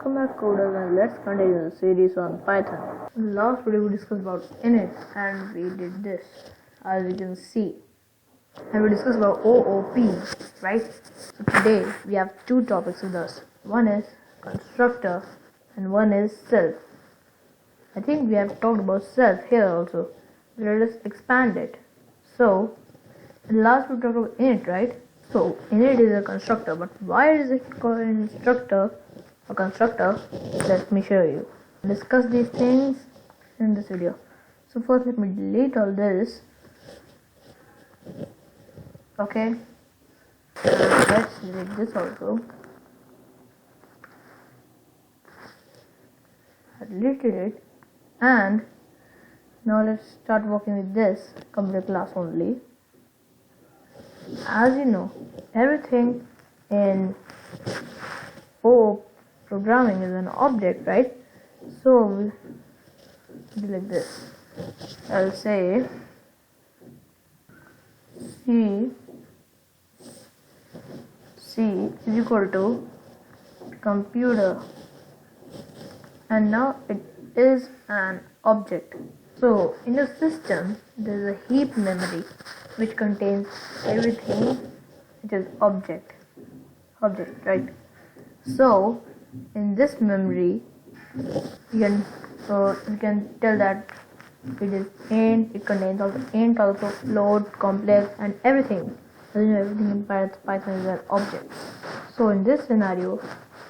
Welcome back coders, and let's continue the series on Python. In the last video we discussed about init and we did this, as you can see, and we discussed about OOP, right? So today we have two topics with us. One is constructor and one is self. I think we have talked about self here also. Let us expand it. So in the last we talked about init, right? So init is a constructor, but why is it called constructor? A constructor? Let me show you. Discuss these things in this video. So first let me delete all this. Okay. Let's delete this also. I deleted it, and now let's start working with this computer class only. As you know, everything in O programming is an object, right? So we'll do like this. I'll say C is equal to computer, and now it is an object. So in your system there is a heap memory which contains everything which is object, right? So in this memory you can tell that it is int, it contains also int, also float, complex, and everything. As you know, everything in Python is an object. So in this scenario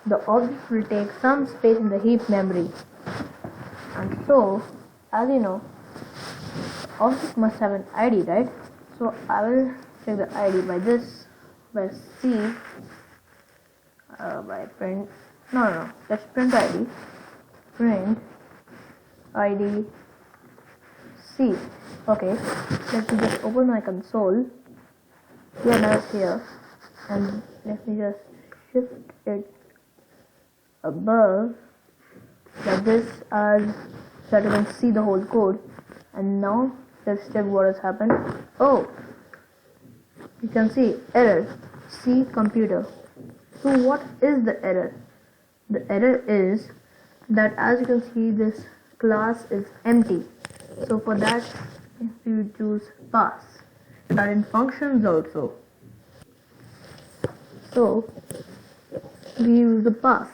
the object will take some space in the heap memory, and so as you know, object must have an ID, right? So I will check the ID by this, by C, by print. No. Let's print ID. Print ID C. Okay. Let me just open my console. Here, now it's here, and let me just shift it above like this, as so that you can see the whole code. And now let's check what has happened. Oh, you can see error C computer. So what is the error? The error is that, as you can see, this class is empty. So for that you choose pass. That in functions also. So we use the pass,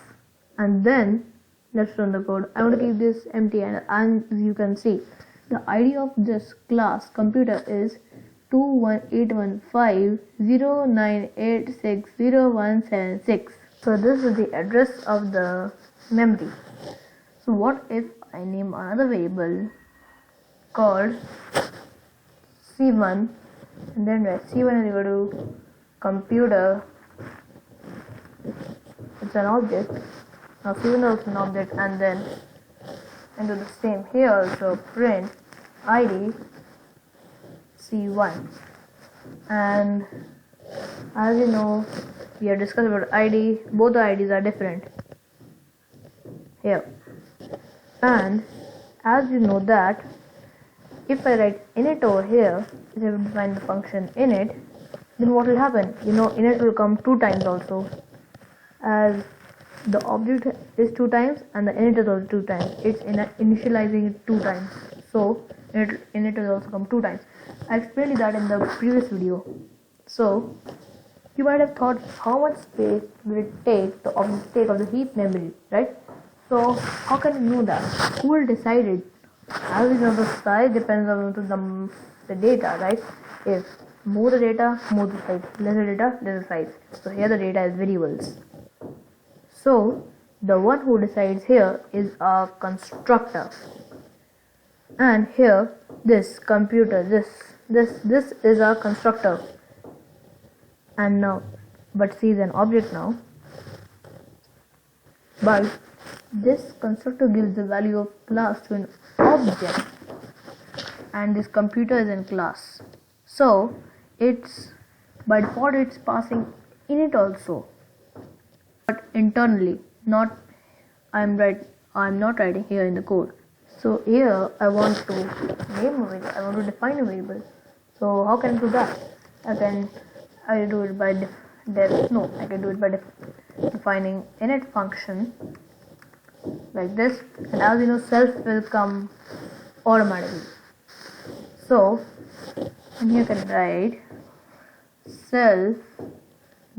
and then let's run the code. I want to keep this empty, and as you can see, the ID of this class computer is 2181509860176. So this is the address of the memory. So what if I name another variable called C1, and then write C1 is equal to computer. It's an object. Now C1 is an object, and then do the same here also. Print ID C1, and as you know, we have discussed about ID. Both the IDs are different here, and as you know that if I write init over here, if I define the function init, then what will happen? You know, init will come two times also, as the object is two times and the init is also two times. It's initializing it two times, so init will also come two times. I explained that in the previous video. So you might have thought, how much space will it take the object take of the heap memory, right? So how can you know that? Who will decide it? As you know, the size depends on the data, right? If more the data, more the size, lesser data, lesser size. So here the data is variables. So the one who decides here is a constructor, and here this computer, this is a constructor, and now but C is an object now, but this constructor gives the value of class to an object, and this computer is in class. So it's by default it's passing init also, but internally, not I'm not writing here in the code. So here I want to name a variable, I want to define a variable. So how can I do that? I can do it by I can do it by defining init function like this, and as you know, self will come automatically. So and here you can write self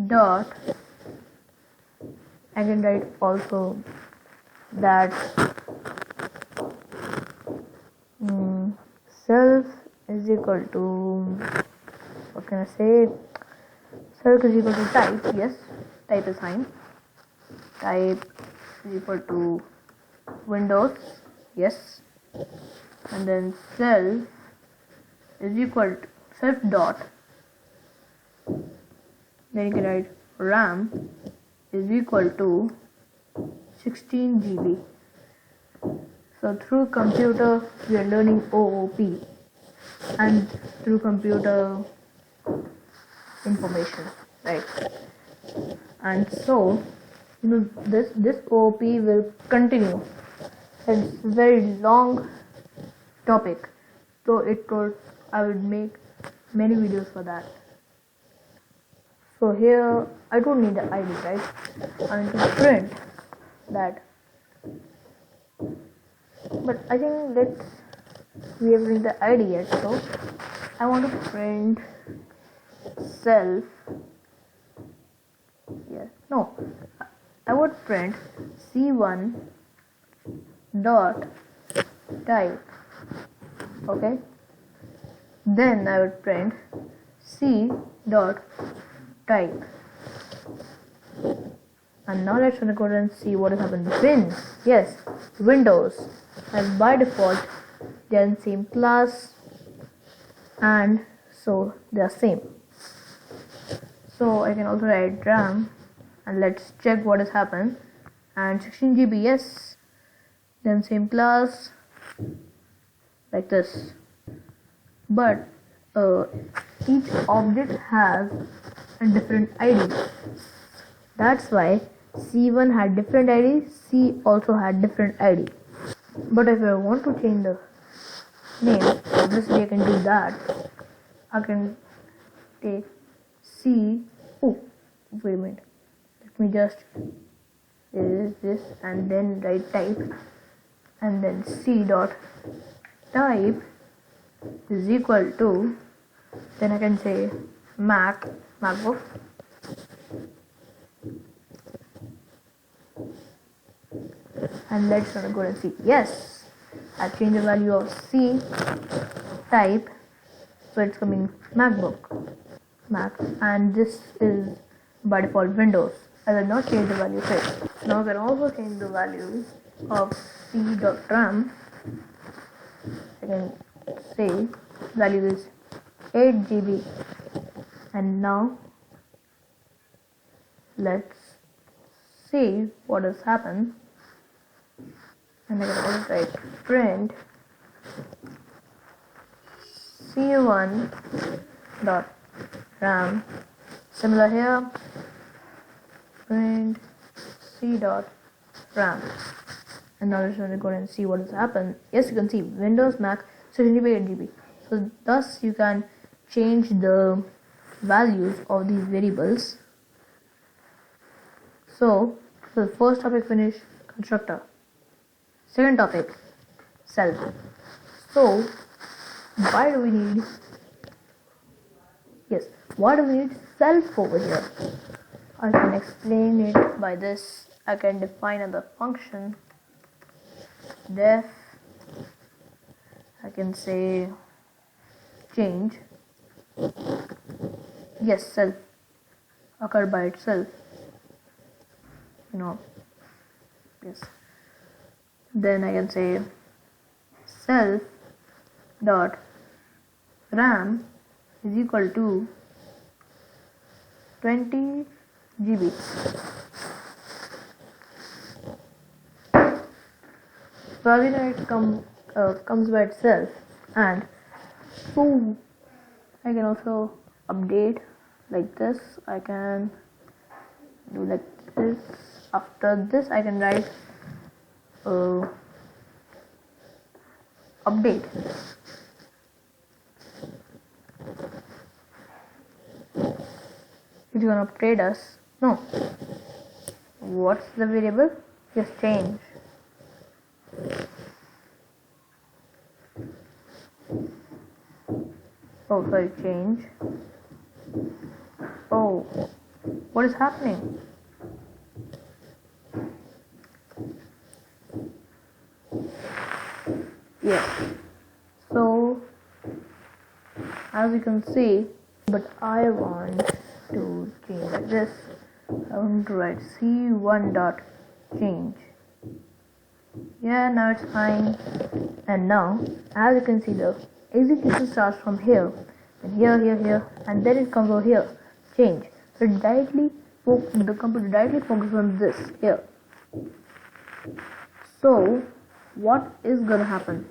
dot, I can write also that self is equal to, what can I say, self is equal to type. Yes, type is fine. Type is equal to Windows. Yes, and then self is equal to self dot, then you can write RAM is equal to 16 GB. So through computer we are learning OOP, and through computer information, right? And so this OOP will continue. It's a very long topic, so I would make many videos for that. So here I don't need the ID, right? I need to print that. But I think we have print the ID yet, so I want to print self. Yes, no, I would print C1 dot type. Okay, then I would print C dot type. And now let's go and see what has happened. Yes, Windows, and by default they are in same class, and so they are same. So I can also write RAM, and let's check what has happened. And 16 GB, yes, then same class, like this. But each object has a different ID. That's why C1 had different ID, C also had different ID. But if I want to change the name, obviously I can do that. I can take C. Oh, wait a minute. Let me just erase this and then write type, and then C dot type is equal to, then I can say MacBook, and let's go and see. Yes, I changed the value of C type, so it's coming Mac, and this is by default Windows. I will not change the value of it. Now I can also change the value of C.RAM. I can say value is 8 GB, and now let's see what has happened. And I can also write print C1 dot RAM. Similar here, print C dot RAM. And now let's go and see what has happened. Yes, you can see Windows, Mac, 16 GB, 8 GB. So thus you can change the values of these variables. So the first topic finished, constructor. Second topic, self. So why do we need self over here? I can explain it by this. I can define another function, def, I can say change. Yes, self occur by itself, yes. Then I can say self dot RAM is equal to 20 GB. So as you know, it comes by itself, and so I can also update like this. I can do like this. After this, I can write update. It's gonna update us. No. What's the variable? Just change. Oh, sorry, change. Oh, what is happening? Yeah. So, as you can see, but I want to change like this. I want to write C1 dot change. Yeah, now it's fine. And now, as you can see, the execution starts from here, and here, and then it comes over here. Change. So the computer directly focuses on this here. So, what is gonna happen?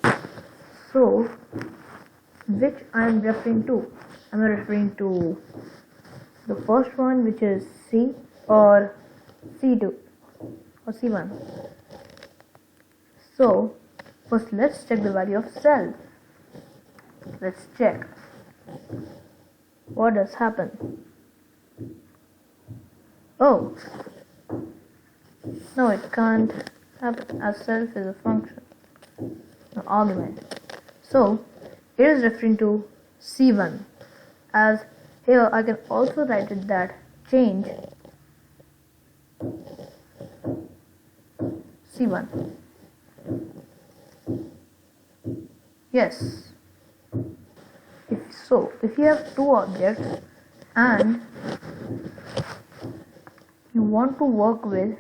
So, which I am referring to? I am referring to the first one, which is C, or C2 or C1. So first let's check the value of self. Let's check what does happen. Oh no, it can't happen as self is a function, an argument. So it is referring to C1, as here I can also write it that change C1. Yes. If you have two objects and you want to work with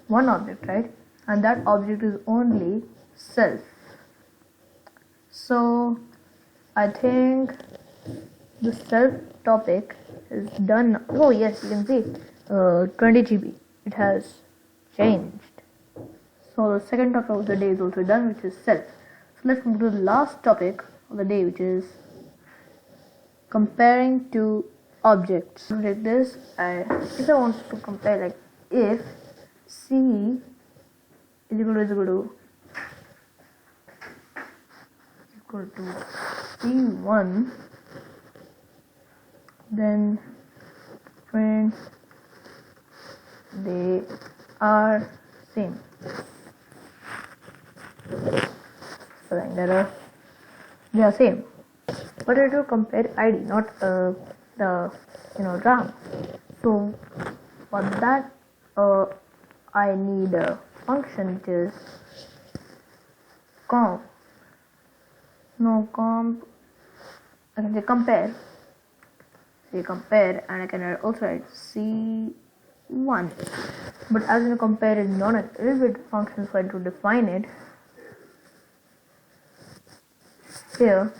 one object, right? And that object is only self. So I think the self topic is done. Oh yes, you can see 20 GB. It has changed. So the second topic of the day is also done, which is self. So let's move to the last topic of the day, which is comparing two objects. Like this, if I want to compare, like if C is equal to C1, then print they are same. Spelling error. They are same. But it will compare ID, not the RAM. So for that, I need a function which is comp. No comp. I can say compare. Say compare, and I can also write C1. But as you compare is not a little bit function, so I have to define it here.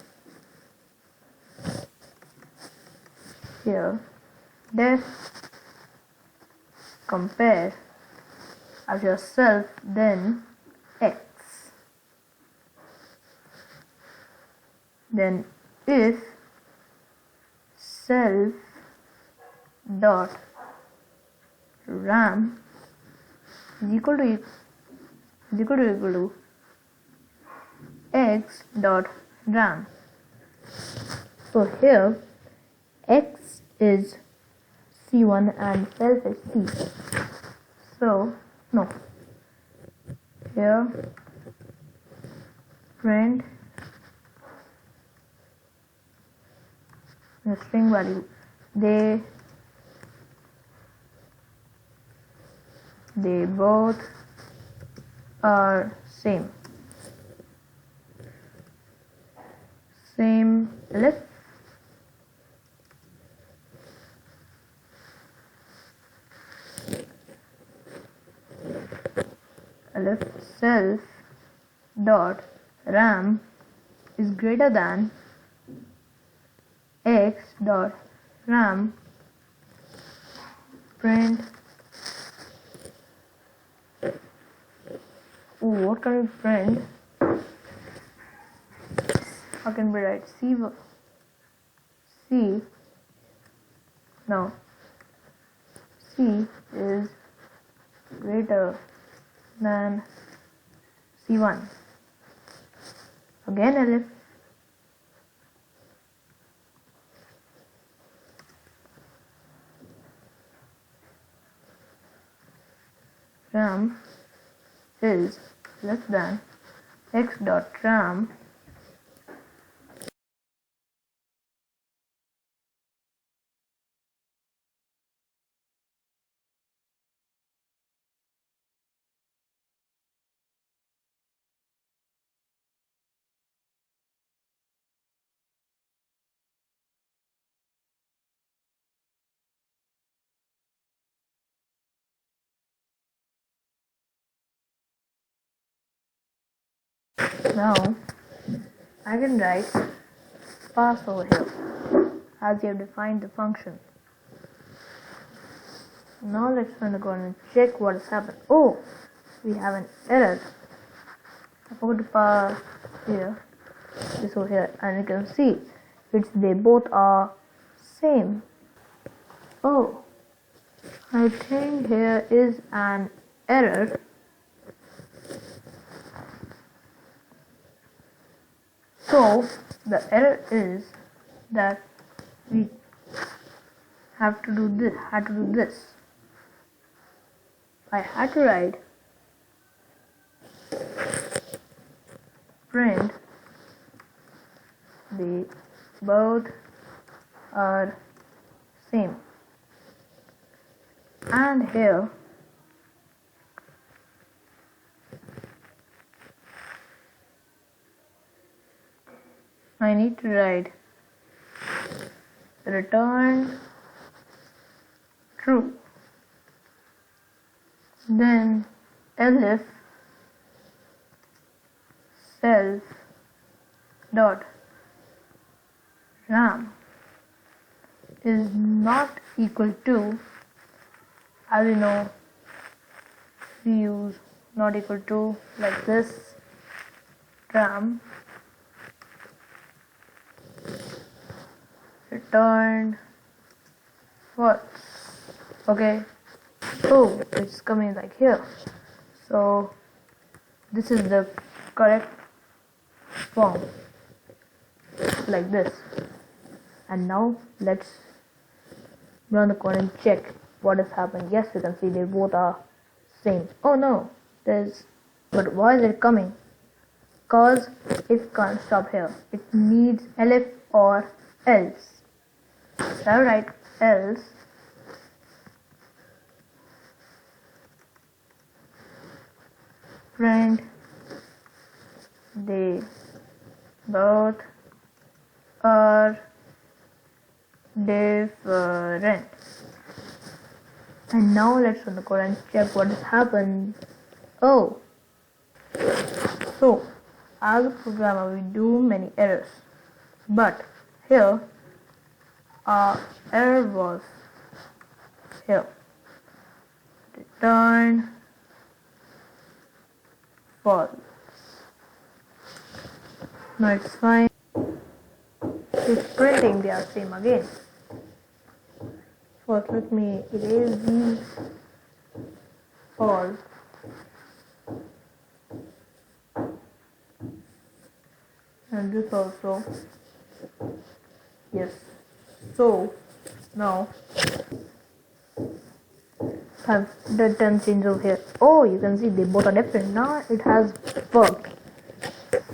Def compare as yourself, then x, then if self dot ram is equal to x dot ram. So here x is C1 and self is C. So no, here print the string value. They both are same. Elif self dot ram is greater than x dot ram, print. What can we print? How can we write C? Now C is greater than C1. Again elif ram is less than x dot ram now I can write pass over here as you have defined the function. Now let's go and check what has happened. Oh, we have an error. I forgot to pass here, this over here, and you can see they both are same. Oh, I think here is an error. So the error is that we have to do this. I had to write print they both are same, and here I need to write return true, then elif self dot ram is not equal to, as you know, we use not equal to like this, ram return false. Okay, so it's coming like here. So this is the correct form, like this. And now let's run the code and check what has happened. Yes, you can see they both are same. Oh no, but why is it coming? Cause it can't stop here. It needs elif or else. So I write else print they both are different. And now let's run the code and check what has happened. Oh, so as a programmer we do many errors, but here our error was here, return false. Now it's fine. It's printing they are same again. First let me erase these false. And this also. Yes. So now have the 10 change over here. Oh, you can see they both are different. Now it has worked.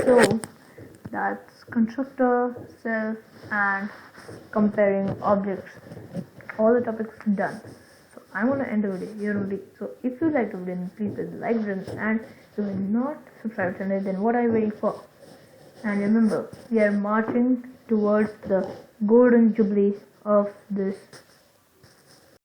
So that's constructor, self, and comparing objects. All the topics done. So I'm gonna end the video here only. So if you like the video, please press the like button, and if you are not subscribed to it, then what are you waiting for? And remember, we are marching towards the golden jubilee of this